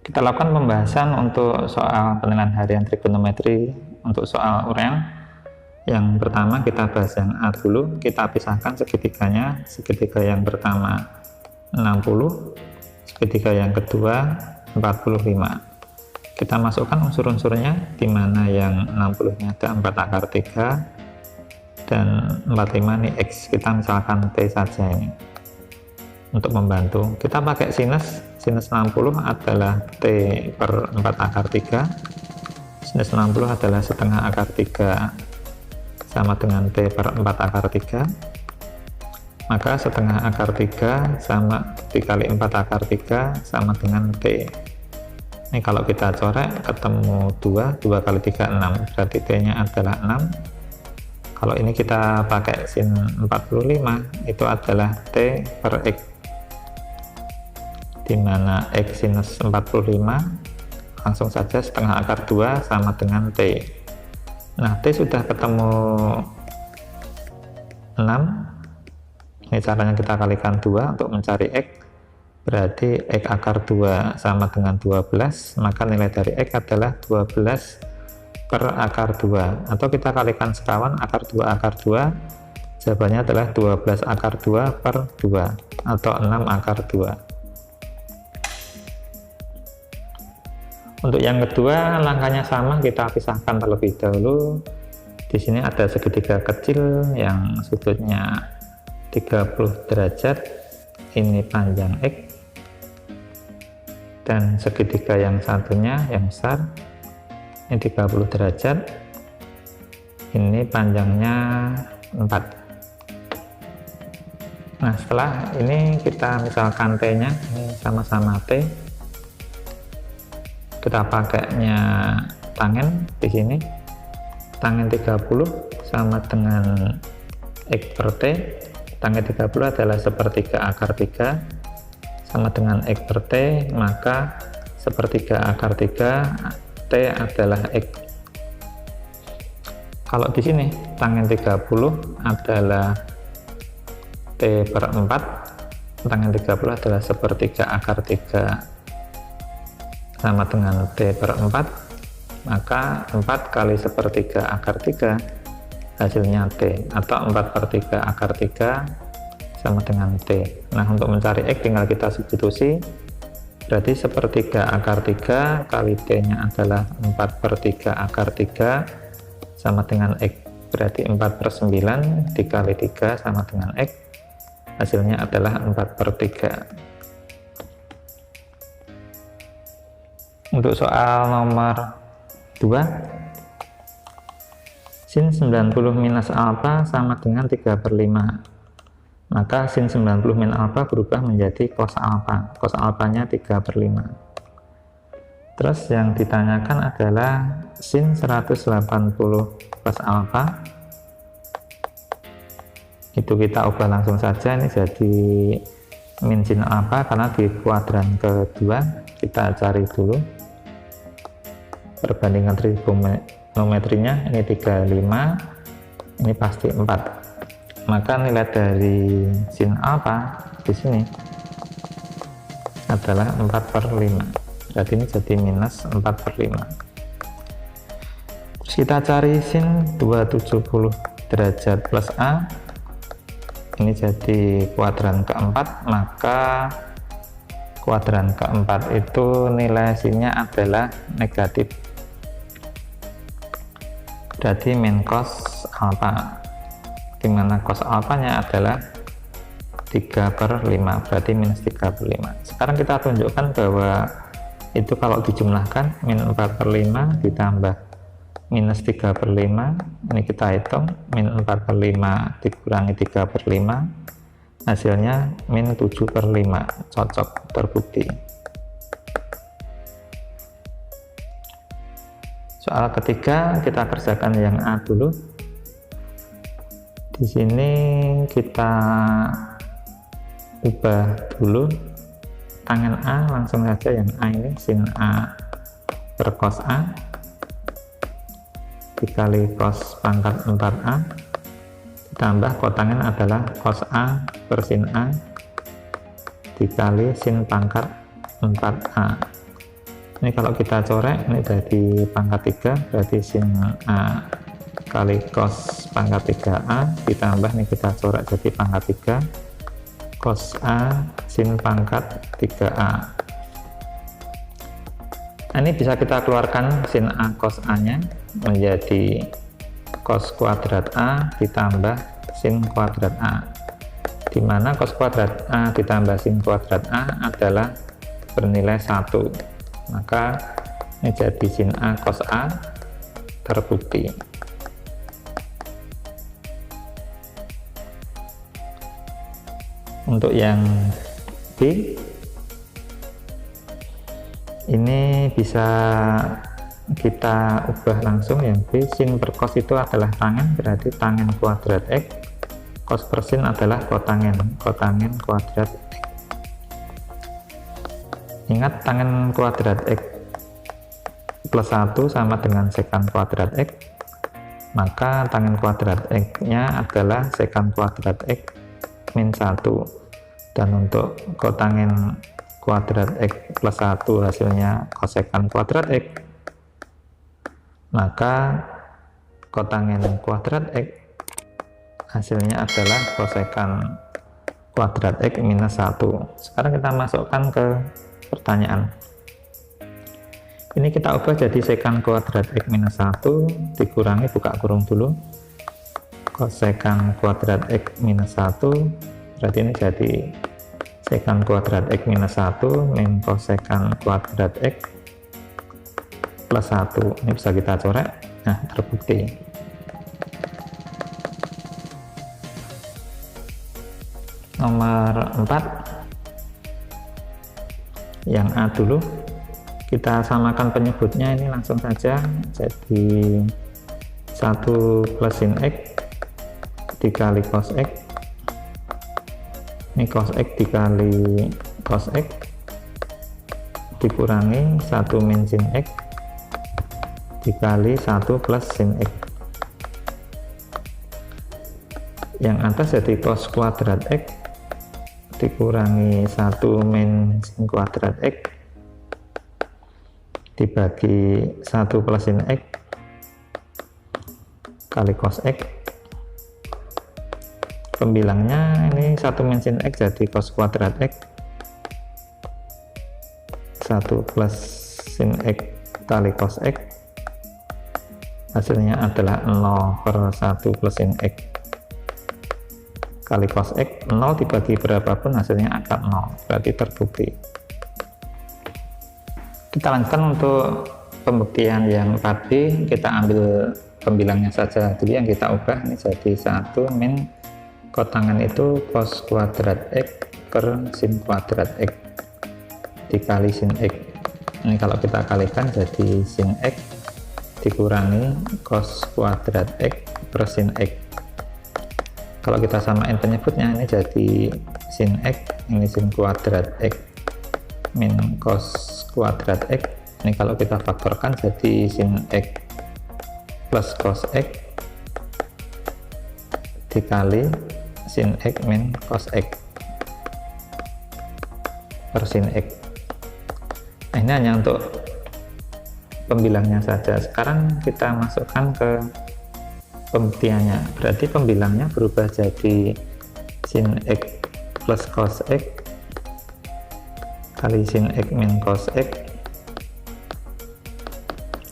Kita lakukan pembahasan untuk soal penilaian harian trigonometri untuk soal uraian. Yang pertama kita bahas yang A dulu, kita pisahkan segitiganya. Segitiga yang pertama 60, segitiga yang kedua 45. Kita masukkan unsur-unsurnya, di mana yang 60-nya ada 4 akar 3 dan 45 ini X, kita misalkan T saja ini. Untuk membantu, kita pakai sinus 60 adalah T per 4 akar 3, sinus 60 adalah setengah akar 3 sama dengan T per 4 akar 3, maka setengah akar 3 sama dikali 4 akar 3 sama dengan T. Ini kalau kita coret ketemu 2 kali 3 6, berarti T nya adalah 6. Kalau ini kita pakai sin 45, itu adalah T per X, dimana X sinus 45 langsung saja setengah akar 2 sama dengan T. Nah, T sudah ketemu 6, ini caranya kita kalikan 2 untuk mencari X, berarti X akar 2 sama dengan 12, maka nilai dari X adalah 12 per akar 2, atau kita kalikan sekawan akar 2 akar 2, jawabannya adalah 12 akar 2 per 2 atau 6 akar 2. Untuk yang kedua, langkahnya sama, kita pisahkan terlebih dahulu. Di sini ada segitiga kecil yang sudutnya 30 derajat, ini panjang X, dan segitiga yang satunya yang besar, ini 30 derajat, ini panjangnya 4. Nah, setelah ini kita misalkan T nya ini sama-sama T, kita pakainya tangen di sini, tangen 30 sama dengan X per T. Tangen 30 adalah sepertiga akar 3 sama dengan X per T, maka sepertiga akar 3 T adalah X. Kalau di sini tangen 30 adalah T per 4, tangen 30 adalah sepertiga akar 3 sama dengan T per 4, maka 4 kali sepertiga akar 3 hasilnya T, atau 4 per 3 akar 3 sama dengan T. Nah, untuk mencari X tinggal kita substitusi, berarti sepertiga akar 3 kali T nya adalah 4 per 3 akar 3 sama dengan X, berarti 4 per 9 dikali 3 sama dengan X, hasilnya adalah 4 per 3. Untuk soal nomor 2, sin 90 minus alfa sama dengan 3 per 5, maka sin 90 min alfa berubah menjadi cos alfa, cos alfanya 3 per 5. Terus yang ditanyakan adalah sin 180 cos alfa, itu kita ubah langsung saja, ini jadi min sin alfa karena di kuadran kedua. Kita cari dulu perbandingan trigonometrinya, ini 35, ini pasti 4, maka nilai dari sin alfa di sini adalah 4 per 5, berarti ini jadi minus 4 per 5. Terus kita cari sin 270 derajat plus A, ini jadi kuadran keempat, maka kuadran keempat itu nilai sinnya adalah negatif, berarti min cos alfa, dimana cos alfanya adalah 3 per 5, berarti minus 3 per 5. Sekarang kita tunjukkan bahwa itu kalau dijumlahkan min 4 per 5 ditambah minus 3 per 5, ini kita hitung, min 4 per 5 dikurangi 3 per 5, hasilnya min 7 per 5, cocok, terbukti. Soal ketiga kita kerjakan yang A dulu. Di sini kita ubah dulu tangen A, langsung saja yang A ini sin A per cos A dikali cos pangkat 4A ditambah kotangen adalah cos A per sin A dikali sin pangkat 4A. Ini kalau kita coret ini jadi pangkat 3, berarti sin A kali cos pangkat 3A ditambah nih kita coret jadi pangkat 3 cos A sin pangkat 3A. Nah, ini bisa kita keluarkan sin A cos A nya menjadi cos kuadrat A ditambah sin kuadrat A, dimana cos kuadrat A ditambah sin kuadrat A adalah bernilai 1. Maka ini jadi sin A cos A terbukti. Untuk yang B, ini bisa kita ubah langsung. Yang B, sin per cos itu adalah tangen, berarti tangen kuadrat X, cos per sin adalah kotangen kuadrat X. Ingat, tangen kuadrat X plus 1 sama dengan sekant kuadrat X, maka tangen kuadrat X nya adalah sekant kuadrat X min 1, dan untuk kotangen kuadrat X plus 1 hasilnya kosekant kuadrat X, maka kotangen kuadrat X hasilnya adalah kosekant kuadrat X minus 1. Sekarang kita masukkan ke pertanyaan. Ini kita ubah jadi sekant kuadrat X minus 1 dikurangi, buka kurung dulu, kosekant kuadrat X minus 1, berarti ini jadi sekant kuadrat X minus 1 min kosekant kuadrat X plus 1. Ini bisa kita coret. Nah, terbukti. Nomor 4, yang A dulu, kita samakan penyebutnya, ini langsung saja jadi 1 plus sin X dikali cos X, ini cos X dikali cos X dikurangi 1 min sin X dikali 1 plus sin X. Yang atas jadi cos kuadrat X dikurangi 1 min sin kuadrat X dibagi 1 plus sin X kali cos X. Pembilangnya ini 1 min sin X jadi cos kuadrat X, 1 plus sin X kali cos X, hasilnya adalah 0 per 1 plus sin X kali cos X. 0 dibagi berapapun hasilnya akan 0, berarti terbukti. Kita lanjutkan untuk pembuktian yang 4B. Kita ambil pembilangnya saja dulu yang kita ubah, ini jadi 1 min kotangan itu cos kuadrat X per sin kuadrat X dikali sin X. Ini kalau kita kalikan jadi sin X dikurangi cos kuadrat X per sin X. Kalau kita samain penyebutnya, ini jadi sin X, ini sin kuadrat X min cos kuadrat X. Ini kalau kita faktorkan jadi sin X plus cos X dikali sin X min cos X per sin X. Nah, ini hanya untuk pembilangnya saja. Sekarang kita masukkan ke pembuktiannya, berarti pembilangnya berubah jadi sin X plus cos X kali sin X min cos X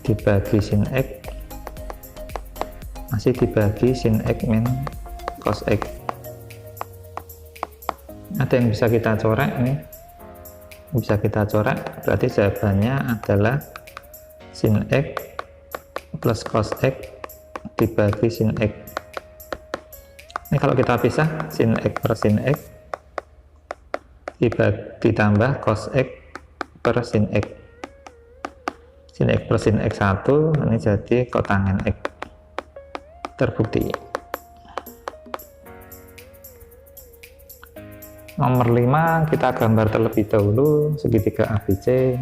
dibagi sin X masih dibagi sin X min cos X. Ada yang bisa kita coret, ini bisa kita coret, berarti jawabannya adalah sin X plus cos X dibagi sin X. Ini kalau kita pisah, sin X per sin X ditambah cos X per sin X. Sin X per sin X 1, ini jadi kotangen X. Terbukti. Nomor 5, kita gambar terlebih dahulu segitiga ABC.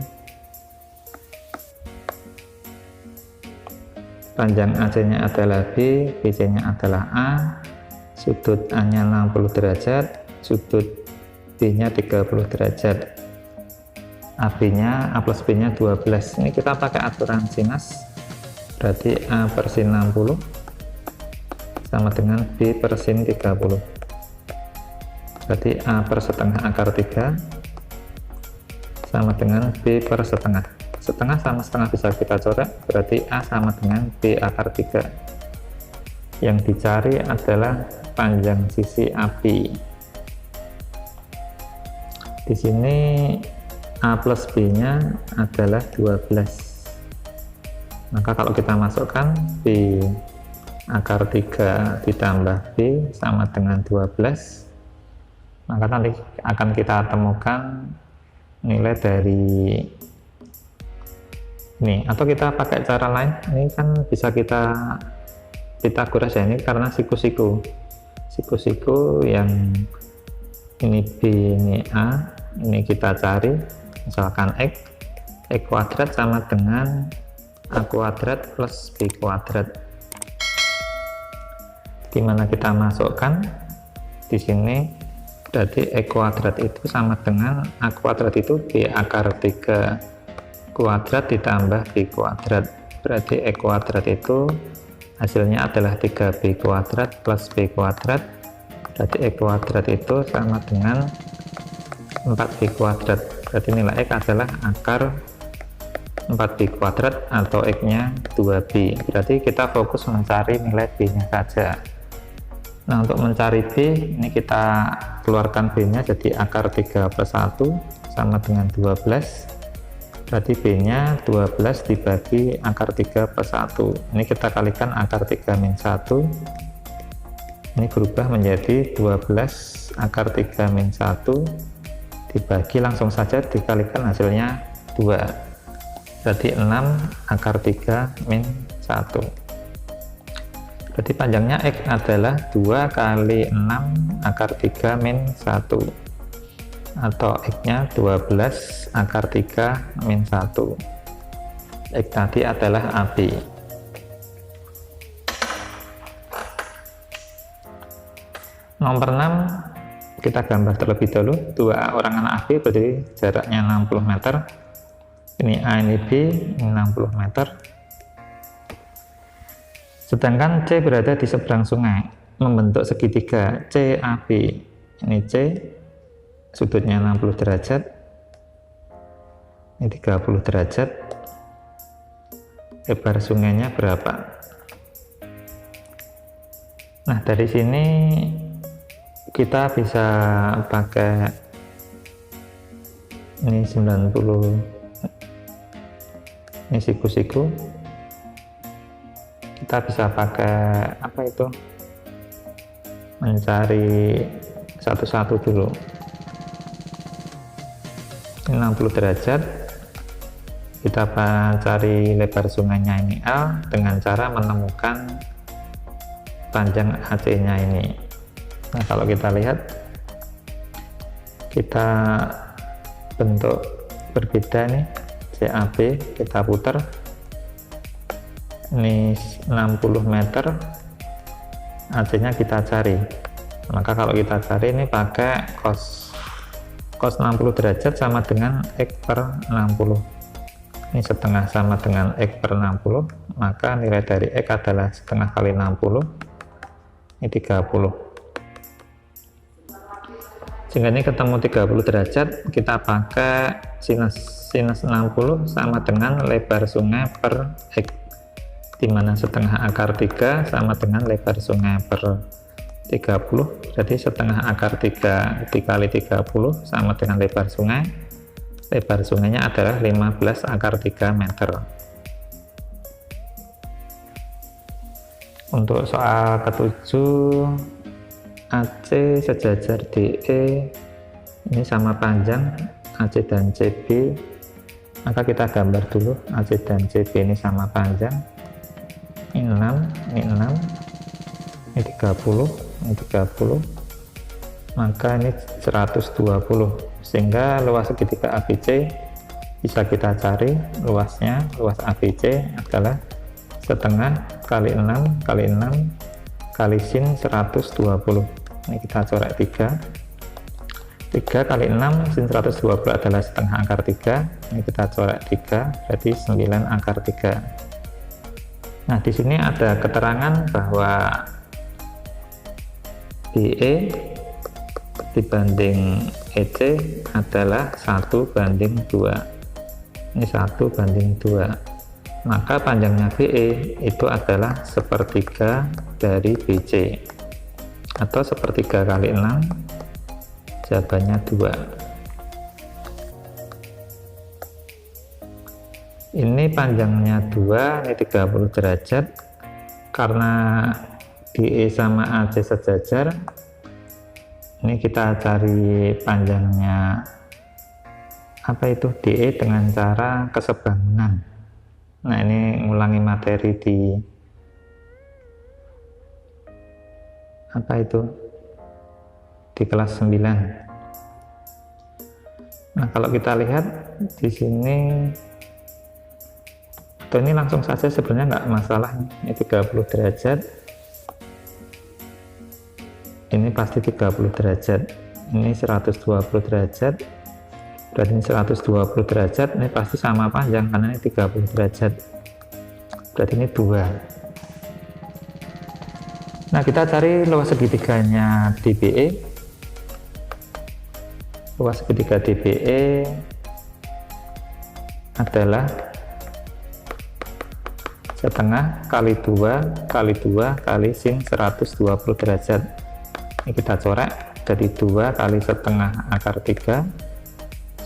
Panjang AC-nya adalah B, BC-nya adalah A, sudut A-nya 60 derajat, sudut B-nya 30 derajat. AB nya A plus B nya 12. Ini kita pakai aturan sinus, berarti A per sin 60 sama dengan B per sin 30, berarti A per setengah akar 3 sama dengan B per setengah. Setengah sama setengah bisa kita coret, berarti A sama dengan B akar 3. Yang dicari adalah panjang sisi AB. Di sini A plus B nya adalah 12. Maka kalau kita masukkan B akar 3 ditambah B sama dengan 12, maka nanti akan kita temukan nilai dari ini. Atau kita pakai cara lain, ini kan bisa kita Pitagoras ya, ini karena siku-siku yang ini B, ini A, ini kita cari misalkan X kuadrat sama dengan A kuadrat plus B kuadrat, dimana kita masukkan di sini, berarti X kuadrat itu sama dengan A kuadrat itu B akar 3 kuadrat ditambah B kuadrat, berarti X kuadrat itu hasilnya adalah 3B kuadrat plus B kuadrat, berarti X kuadrat itu sama dengan 4B kuadrat, berarti nilai X adalah akar 4B kuadrat atau X nya 2B. Berarti kita fokus mencari nilai B nya saja. Nah, untuk mencari B, ini kita keluarkan B nya jadi akar 3 plus 1 sama dengan 12, berarti B nya 12 dibagi akar 3 plus 1, ini kita kalikan akar 3 min 1, ini berubah menjadi 12 akar 3 min 1 dibagi, langsung saja dikalikan hasilnya 2, berarti 6 akar 3 min 1. Berarti panjangnya X adalah 2 kali 6 akar 3 min 1, atau X nya 12 akar 3 min 1. X tadi adalah AB. Nomor 6 kita gambar terlebih dahulu. Dua orang anak AB berarti jaraknya 60 meter. Ini A, ini B, ini 60 meter. Sedangkan C berada di seberang sungai, membentuk segitiga CAB. Ini C, sudutnya 60 derajat, ini 30 derajat, lebar sungainya berapa? Nah, dari sini kita bisa pakai ini 90, ini siku-siku, kita bisa pakai apa itu, mencari satu-satu dulu. 60 derajat, kita cari lebar sungainya ini L dengan cara menemukan panjang AC nya ini. Nah, kalau kita lihat, kita bentuk berbeda nih, CAB kita putar, ini 60 meter, AC nya kita cari. Maka kalau kita cari ini pakai cos 60 derajat sama dengan X per 60, ini setengah sama dengan X per 60, maka nilai dari X adalah setengah kali 60, ini 30. Sehingga ini ketemu 30 derajat, kita pakai sinus 60 sama dengan lebar sungai per X, dimana setengah akar 3 sama dengan lebar sungai per 30, jadi setengah akar 3 dikali 30 sama dengan lebar sungai. Lebar sungainya adalah 15 akar 3 meter. Untuk soal ketujuh, AC sejajar DE ini sama panjang AC dan CB, maka kita gambar dulu AC dan CB ini sama panjang, ini 6, ini 6, ini 30, ini 30, maka ini 120, sehingga luas segitiga ABC bisa kita cari luasnya. Luas ABC adalah setengah kali 6 kali 6 kali sin 120. Ini kita coret 3, 3 kali 6 sin 120 adalah setengah akar 3. Ini kita coret 3, berarti 9 akar 3. Nah, di sini ada keterangan bahwa BE dibanding EC adalah 1:2. Ini 1:2. Maka panjangnya BE itu adalah sepertiga dari BC, atau sepertiga kali 6, jawabannya 2. Ini panjangnya 2, ini 30 derajat. Karena DE sama AC sejajar, ini kita cari panjangnya apa itu DE dengan cara kesebangunan. Nah, ini ngulangi materi di apa itu di kelas 9. Nah, kalau kita lihat di sini, atau ini langsung saja sebenarnya nggak masalah. Ini 30 derajat, ini pasti 30 derajat, ini 120 derajat, berarti ini 120 derajat, ini pasti sama panjang karena ini 30 derajat, berarti ini 2. Nah, kita cari luas segitiganya DBE. Luas segitiga DBE adalah setengah kali 2 kali 2 kali sin 120 derajat. Ini kita coret, jadi 2 kali setengah akar 3,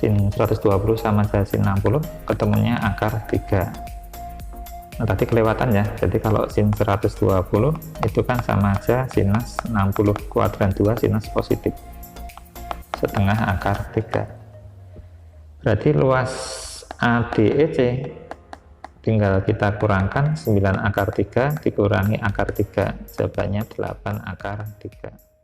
sin 120 sama saja sin 60, ketemunya akar 3. Nah, tadi kelewatan ya, jadi kalau sin 120 itu kan sama aja sinus 60 kuadran 2 sinus positif, setengah akar 3. Berarti luas ADEC tinggal kita kurangkan 9 akar 3 dikurangi akar 3, jawabannya 8 akar 3.